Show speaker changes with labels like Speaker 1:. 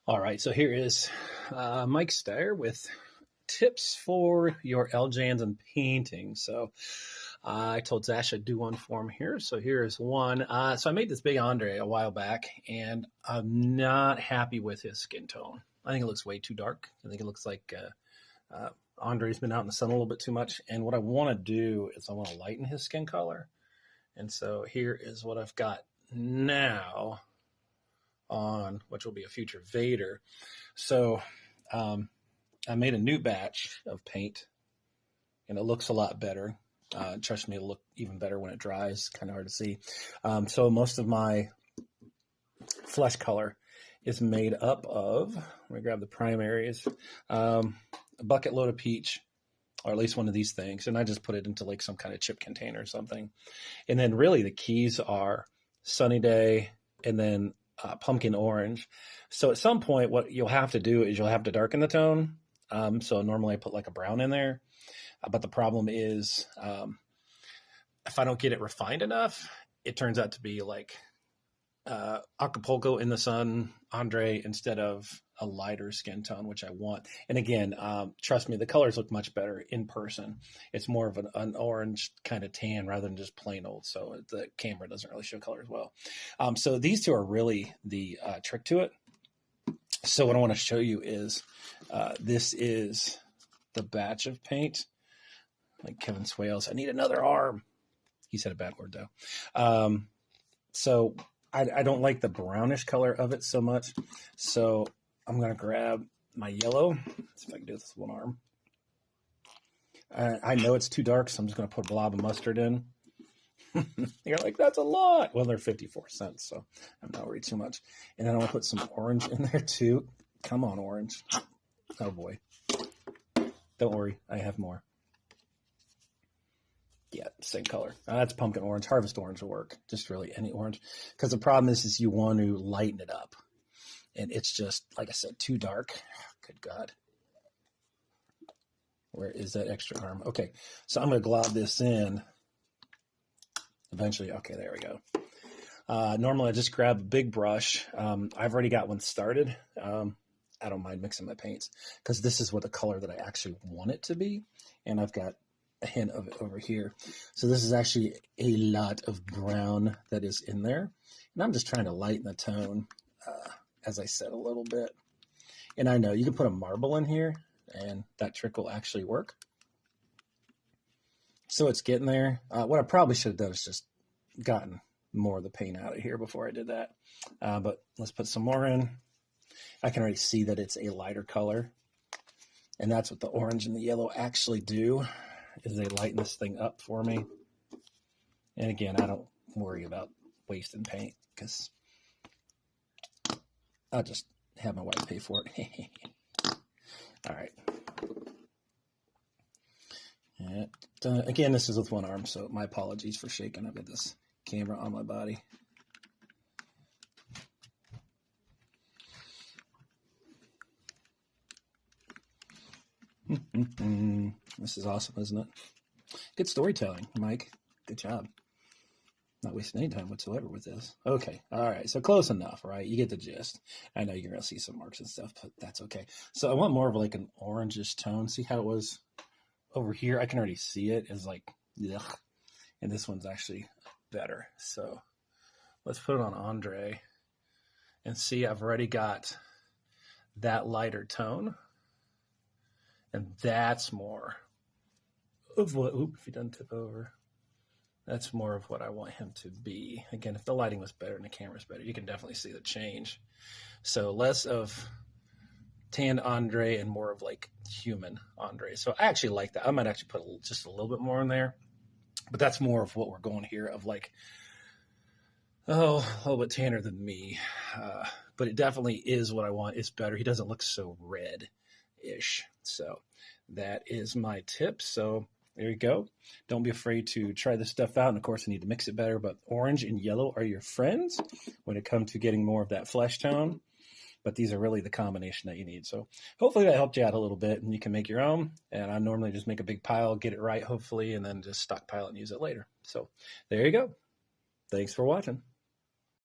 Speaker 1: All right, so here is Mike Styer with tips for your LJNs and painting. So I told Zash I'd do one for him here. So here is one. So I made this big Andre a while back, and I'm not happy with his skin tone. I think it looks way too dark. I think it looks like Andre's been out in the sun a little bit too much. And what I want to do is I want to lighten his skin color. And so here is what I've got now on, which will be a future Vader. So I made a new batch of paint, and it looks a lot better. Trust me, it'll look even better when it dries. Kind of hard to see. So most of my flesh color is made up of, let me grab the primaries, a bucket load of peach, or at least one of these things, and I just put it into like some kind of chip container or something. And then really the keys are Sunny Day and then pumpkin orange. So at some point, what you'll have to do is you'll have to darken the tone. So normally I put like a brown in there, but the problem is if I don't get it refined enough, it turns out to be like Acapulco in the sun Andre instead of a lighter skin tone, which I want. And again, trust me, the colors look much better in person. It's more of an orange kind of tan rather than just plain old. So the camera doesn't really show colors well. So these two are really the trick to it. So what I want to show you is this is the batch of paint. Like Kevin Swales, I need another arm. He said a bad word though. So I don't like the brownish color of it so much. So I'm going to grab my yellow. Let's see if I can do this with one arm. I know it's too dark, so I'm just going to put a blob of mustard in. You're like, that's a lot. Well, they're 54 cents, so I'm not worried too much. And then I want to put some orange in there too. Come on, orange. Oh, boy. Don't worry. I have more. Yeah, same color. That's pumpkin orange. Harvest orange will work. Just really any orange. Because the problem is you want to lighten it up. And it's just, like I said, too dark. Good God. Where is that extra arm? Okay, so I'm going to glob this in. Eventually, okay, there we go. Normally, I just grab a big brush. I've already got one started. I don't mind mixing my paints because this is what the color that I actually want it to be. And I've got a hint of it over here. So this is actually a lot of brown that is in there. And I'm just trying to lighten the tone, as I said, a little bit. And I know you can put a marble in here and that trick will actually work. So it's getting there. What I probably should have done is just gotten more of the paint out of here before I did that. But let's put some more in. I can already see that it's a lighter color. And that's what the orange and the yellow actually do, is they lighten this thing up for me. And again, I don't worry about wasting paint because I'll just have my wife pay for it. All right. And, again, this is with one arm, so my apologies for shaking. I've got this camera on my body. This is awesome, isn't it? Good storytelling, Mike. Good job. Not wasting any time whatsoever with this. Okay, all right, so close enough, right? You get the gist. I know you're going to see some marks and stuff, but that's okay. So I want more of like an orangish tone. See how it was over here? I can already see it as like, ugh. And this one's actually better. So let's put it on Andre and see, I've already got that lighter tone. And that's more of what, if he doesn't tip over, that's more of what I want him to be. Again, if the lighting was better and the camera's better, you can definitely see the change. So less of tanned Andre and more of like human Andre. So I actually like that. I might actually put just a little bit more in there, but that's more of what we're going here of like, oh, a little bit tanner than me. But it definitely is what I want. It's better. He doesn't look so red-ish. So that is my tip. So there you go. Don't be afraid to try this stuff out. And of course, I need to mix it better. But orange and yellow are your friends when it comes to getting more of that flesh tone. But these are really the combination that you need. So hopefully that helped you out a little bit and you can make your own. And I normally just make a big pile, get it right, hopefully, and then just stockpile it and use it later. So there you go. Thanks for watching.